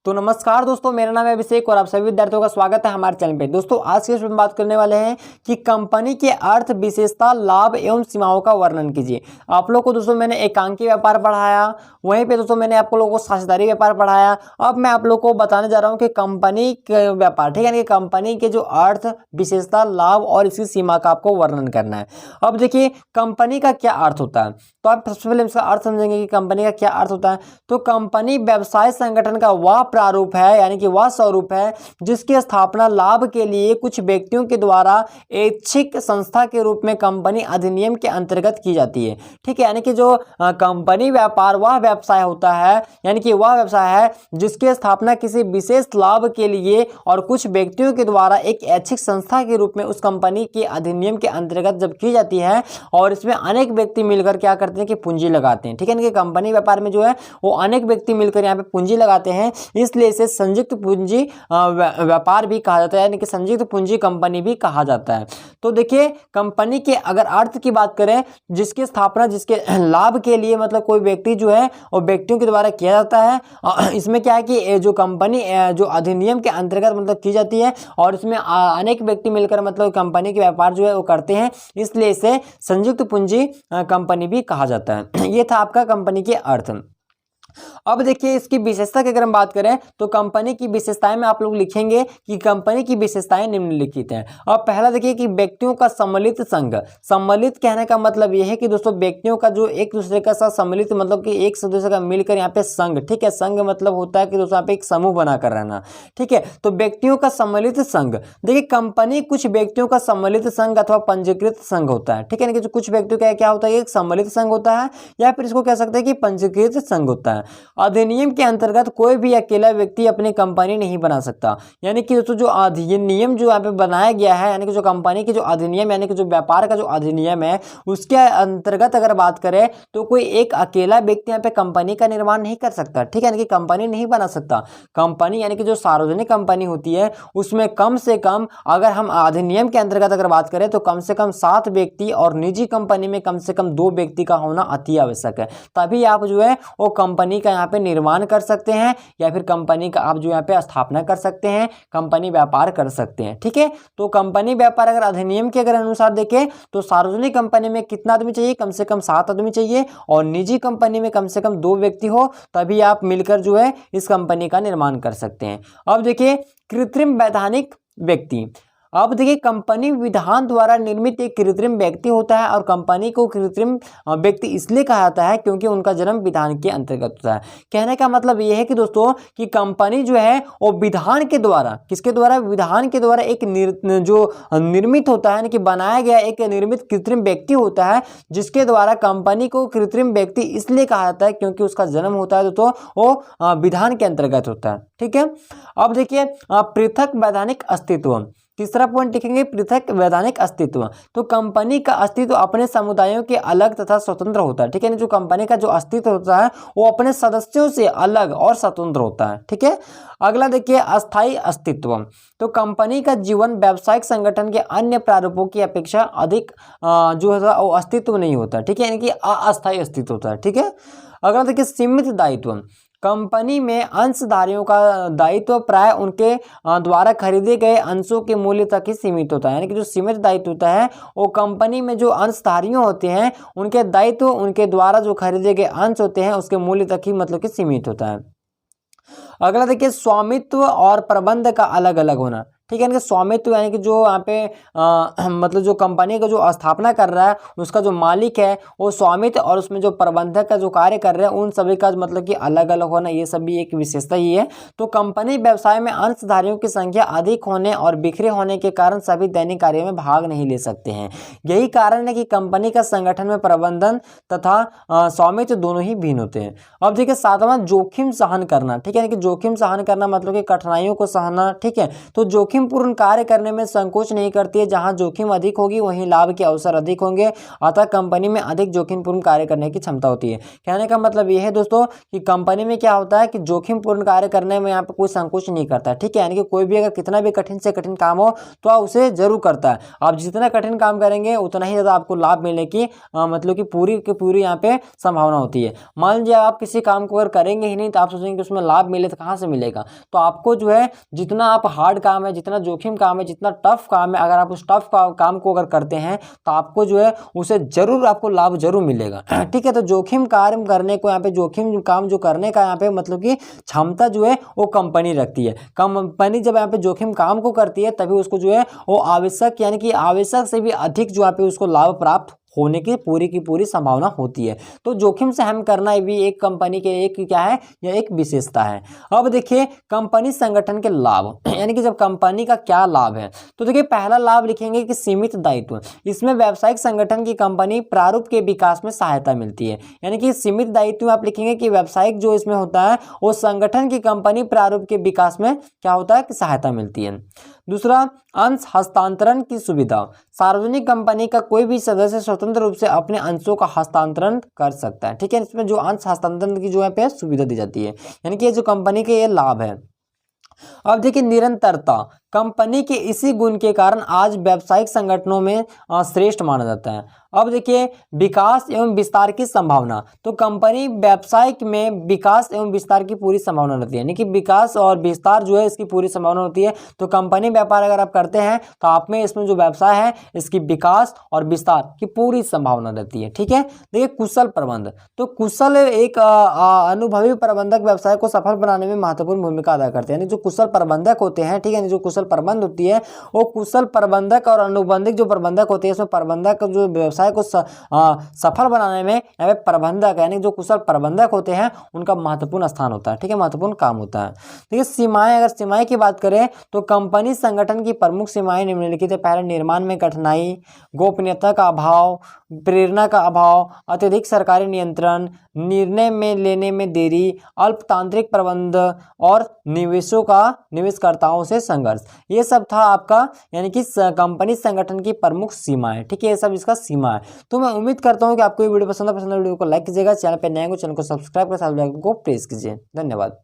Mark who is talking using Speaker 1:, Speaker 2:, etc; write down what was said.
Speaker 1: तो नमस्कार दोस्तों, मेरा नाम है अभिषेक और आप सभी विद्यार्थियों का स्वागत है हमारे चैनल पे। दोस्तों आज के इसमें बात करने वाले हैं कि कंपनी के अर्थ, विशेषता, लाभ एवं सीमाओं का वर्णन कीजिए। आप लोग को दोस्तों मैंने एकांकी व्यापार पढ़ाया, वहीं पे दोस्तों मैंने आप लोगों को साझेदारी व्यापार पढ़ाया। अब मैं आप लोग को बताने जा रहा हूँ कि कंपनी के व्यापार, ठीक है ना, कंपनी के जो अर्थ, विशेषता, लाभ और इसकी सीमा का आपको वर्णन करना है। अब देखिए कंपनी का क्या अर्थ होता है, तो आप सबसे पहले इसका अर्थ समझेंगे कि कंपनी का क्या अर्थ होता है। तो कंपनी व्यवसाय संगठन का वह प्रारूप है, यानी कि वह स्वरूप है जिसकी स्थापना लाभ के लिए कुछ व्यक्तियों के द्वारा ऐच्छिक संस्था के रूप में कंपनी अधिनियम के अंतर्गत की जाती है। ठीक है, यानी कि जो कंपनी व्यापार वह व्यवसाय होता है, यानी कि वह व्यवसाय है जिसकी स्थापना किसी विशेष लाभ के लिए और कुछ व्यक्तियों के द्वारा एक ऐच्छिक संस्था के रूप में उस कंपनी के अधिनियम के अंतर्गत जब की जाती है और इसमें अनेक व्यक्ति मिलकर क्या करते हैं कि पूंजी लगाते हैं। ठीक है, यानी कि कंपनी व्यापार में जो है वो अनेक व्यक्ति मिलकर यहाँ पे पूंजी लगाते हैं, इसलिए इसे संयुक्त पूंजी व्यापार भी कहा जाता है, यानी कि संयुक्त पूंजी कंपनी भी कहा जाता है। तो देखिए कंपनी के अगर अर्थ की बात करें, जिसकी स्थापना जिसके लाभ के लिए मतलब कोई व्यक्ति जो है वो व्यक्तियों के द्वारा किया जाता है। इसमें क्या है कि जो कंपनी जो अधिनियम के अंतर्गत मतलब की जाती है और इसमें अनेक व्यक्ति मिलकर मतलब कंपनी के व्यापार जो है वो करते हैं, इसलिए इसे संयुक्त पूंजी कंपनी भी कहा जाता है। ये था आपका कंपनी के अर्थ। अब देखिए इसकी विशेषता की अगर हम बात करें तो कंपनी की विशेषताएं में आप लोग लिखेंगे कि कंपनी की विशेषताएं निम्नलिखित हैं। अब पहला देखिए कि व्यक्तियों का सम्मिलित संघ। सम्मिलित कहने का मतलब यह है कि दोस्तों व्यक्तियों का जो एक दूसरे का साथ सम्मिलित मतलब कि एक दूसरे का मिलकर यहाँ पे संघ। ठीक है, संघ मतलब होता है कि दोस्तों यहाँ पे एक समूह बनाकर रहना। ठीक है, तो व्यक्तियों का सम्मिलित संघ। देखिए कंपनी कुछ व्यक्तियों का सम्मिलित संघ अथवा पंजीकृत संघ होता है। ठीक है, यानी कि कुछ व्यक्तियों का क्या होता है, एक सम्मिलित संघ होता है या फिर इसको कह सकते हैं कि पंजीकृत संघ होता है। अधिनियम के अंतर्गत कोई भी अकेला व्यक्ति अपनी कंपनी नहीं बना सकता, यानी कि दोस्तों जो अधिनियम जो यहाँ पे बनाया गया है, यानी कि जो कंपनी की जो अधिनियम यानी कि जो व्यापार का जो अधिनियम है उसके अंतर्गत अगर बात करें तो कोई एक अकेला व्यक्ति यहाँ पे कंपनी का निर्माण नहीं कर सकता। ठीक है, यानी कि कंपनी नहीं बना सकता। कंपनी यानी कि जो सार्वजनिक कंपनी होती है उसमें कम से कम अगर हम अधिनियम के अंतर्गत अगर बात करें तो कम से कम 7 व्यक्ति और निजी कंपनी में कम से कम 2 व्यक्ति का होना अति आवश्यक है, तभी आप जो है वो कंपनी का यहाँ पे निर्माण कर सकते हैं या फिर कंपनी का आप जो यहाँ पे स्थापना कर सकते हैं, कंपनी व्यापार कर सकते हैं। ठीक है, तो कंपनी व्यापार अगर अधिनियम के अगर अनुसार देखें तो सार्वजनिक कंपनी में कितना आदमी चाहिए, कम से कम 7 आदमी चाहिए और निजी कंपनी में कम से कम 2 व्यक्ति हो, तभी आप मिलकर जो है इस कंपनी का निर्माण कर सकते हैं। अब देखिए कृत्रिम वैधानिक व्यक्ति। अब देखिए कंपनी विधान द्वारा निर्मित एक कृत्रिम व्यक्ति होता है और कंपनी को कृत्रिम व्यक्ति इसलिए कहा जाता है क्योंकि उनका जन्म विधान के अंतर्गत होता है। कहने का मतलब यह है कि दोस्तों कि कंपनी जो है वो विधान के द्वारा, किसके द्वारा, विधान के द्वारा एक जो निर्मित होता है, यानी कि बनाया गया एक निर्मित कृत्रिम व्यक्ति होता है, जिसके द्वारा कंपनी को कृत्रिम व्यक्ति इसलिए कहा जाता है क्योंकि उसका जन्म होता है तो वो विधान के अंतर्गत होता है। ठीक है, अब देखिए पृथक वैधानिक अस्तित्व। तीसरा पॉइंट लिखेंगे पृथक वैधानिक अस्तित्व। तो कंपनी का अस्तित्व अपने समुदायों के अलग तथा स्वतंत्र होता है। ठीक है, जो कंपनी का जो अस्तित्व होता है वो अपने सदस्यों से अलग और स्वतंत्र होता है। ठीक है, अगला देखिए अस्थायी अस्तित्व। तो कंपनी का जीवन व्यावसायिक संगठन के अन्य प्रारूपों की अपेक्षा अधिक जो है वो अस्तित्व नहीं होता। ठीक है, यानी कि अस्थायी अस्तित्व होता है। ठीक है, अगला देखिए सीमित दायित्व। कंपनी में अंशधारियों का दायित्व प्राय उनके द्वारा खरीदे गए अंशों के मूल्य तक ही सीमित होता है, यानी कि जो सीमित दायित्व होता है वो कंपनी में जो अंशधारियों होते हैं उनके दायित्व उनके द्वारा जो खरीदे गए अंश होते हैं उसके मूल्य तक ही मतलब कि सीमित होता है। अगला देखिए स्वामित्व और प्रबंध का अलग अलग होना। ठीक है, यानी कि स्वामित्व यानी कि जो यहाँ पे मतलब जो कंपनी का जो स्थापना कर रहा है उसका जो मालिक है वो स्वामित्व और उसमें जो प्रबंधक का जो कार्य कर रहे हैं उन सभी का मतलब कि अलग अलग होना, ये सब भी एक विशेषता ही है। तो कंपनी व्यवसाय में अंशधारियों की संख्या अधिक होने और बिखरे होने के कारण सभी दैनिक कार्यों में भाग नहीं ले सकते हैं। यही कारण है कि कंपनी का संगठन में प्रबंधन तथा स्वामित्व दोनों ही भिन्न होते हैं। अब देखिए 7वां जोखिम सहन करना। ठीक है, यानी कि जोखिम सहन करना मतलब कि कठिनाइयों को सहना। ठीक है, तो जोखिम जोखिमपूर्ण कार्य करने में संकोच नहीं करती है। जहां जोखिम अधिक होगी वहीं लाभ के अवसर अधिक होंगे, अतः कंपनी में अधिक जोखिमपूर्ण कार्य करने की क्षमता होती है। कहने का मतलब यह है दोस्तों कि कंपनी में क्या होता है कि जोखिमपूर्ण कार्य करने में यहाँ पे कोई संकोच नहीं करता, ठीक है। यानी कि कोई भी अगर कितना भी कठिन से कठिन काम हो तो आप उसे जरूर करता है। आप जितना कठिन काम करेंगे उतना ही ज्यादा आपको लाभ मिलने की मतलब कि पूरी यहाँ पे संभावना होती है। मान लीजिए आप किसी काम को अगर करेंगे ही नहीं तो आप सोचेंगे कि उसमें लाभ मिले तो कहाँ से मिलेगा। तो आपको जो है जितना आप हार्ड काम है, जितना जोखिम काम है, जितना टफ काम है, अगर आप उस टफ काम को अगर करते हैं तो आपको जो है उसे जरूर आपको लाभ जरूर मिलेगा, ठीक है। तो जोखिम कार्य करने को यहाँ पे जोखिम काम जो करने का यहाँ पे मतलब कि क्षमता जो है वो कंपनी रखती है। कंपनी जब यहाँ पे जोखिम काम को करती है तभी उसको जो है वो आवश्यक यानी कि आवश्यक से भी अधिक जो यहाँ पे उसको लाभ प्राप्त होने की पूरी संभावना होती है। तो जोखिम से हम करना भी एक कंपनी के एक क्या है, यह एक विशेषता है। अब देखिए कंपनी संगठन के लाभ यानी कि जब कंपनी का क्या लाभ है, तो देखिए पहला लाभ लिखेंगे कि सीमित दायित्व। इसमें व्यावसायिक संगठन की कंपनी प्रारूप के विकास में सहायता मिलती है। यानी कि सीमित दायित्व आप लिखेंगे कि व्यावसायिक जो इसमें होता है वो संगठन की कंपनी प्रारूप के विकास में क्या होता है कि सहायता मिलती है। दूसरा, अंश हस्तांतरण की सुविधा। सार्वजनिक कंपनी का कोई भी सदस्य स्वतंत्र रूप से अपने अंशों का हस्तांतरण कर सकता है, ठीक है। इसमें जो अंश हस्तांतरण की जो है पे सुविधा दी जाती है, यानी कि ये जो कंपनी के ये लाभ है। अब देखिए निरंतरता, कंपनी के इसी गुण के कारण आज व्यावसायिक संगठनों में श्रेष्ठ माना जाता है। अब देखिए विकास एवं विस्तार की संभावना, तो कंपनी व्यवसाय में विकास एवं विस्तार की पूरी संभावना रहती है, यानी कि विकास और विस्तार जो है इसकी पूरी संभावना होती है। तो कंपनी व्यापार अगर आप करते हैं तो आप में इसमें जो व्यवसाय है इसकी विकास और विस्तार की पूरी संभावना रहती है, ठीक है। देखिए कुशल प्रबंध, तो कुशल एक अनुभवी प्रबंधक व्यवसाय को सफल बनाने में महत्वपूर्ण भूमिका अदा करते हैं। यानी जो कुशल प्रबंधक होते हैं, ठीक है, जो कुशल प्रबंध होती है वो कुशल प्रबंधक और अनुबंधित जो प्रबंधक होते हैं, इसमें प्रबंधक जो व्यवसाय को सफल बनाने में यहाँ पे प्रबंधक यानी जो कुशल प्रबंधक होते हैं उनका महत्वपूर्ण स्थान होता है, ठीक है, महत्वपूर्ण काम होता है। देखिए सीमाएं, अगर सीमाएं की बात करें तो कंपनी संगठन की प्रमुख सीमाएं निम्नलिखित है। पहले, निर्माण में कठिनाई, गोपनीयता का अभाव, प्रेरणा का अभाव, अत्यधिक सरकारी नियंत्रण, निर्णय में लेने में देरी, अल्पतांत्रिक प्रबंध और निवेशकर्ताओं से संघर्ष। ये सब था आपका यानी कि कंपनी संगठन की प्रमुख सीमाएं, ठीक है, ये सब इसका सीमा है। तो मैं उम्मीद करता हूं कि आपको ये वीडियो पसंद है। वीडियो को लाइक कीजिएगा, चैनल पे नए हो चैनल को सब्सक्राइब कर साथ बेल आइकन को प्रेस कीजिए। धन्यवाद।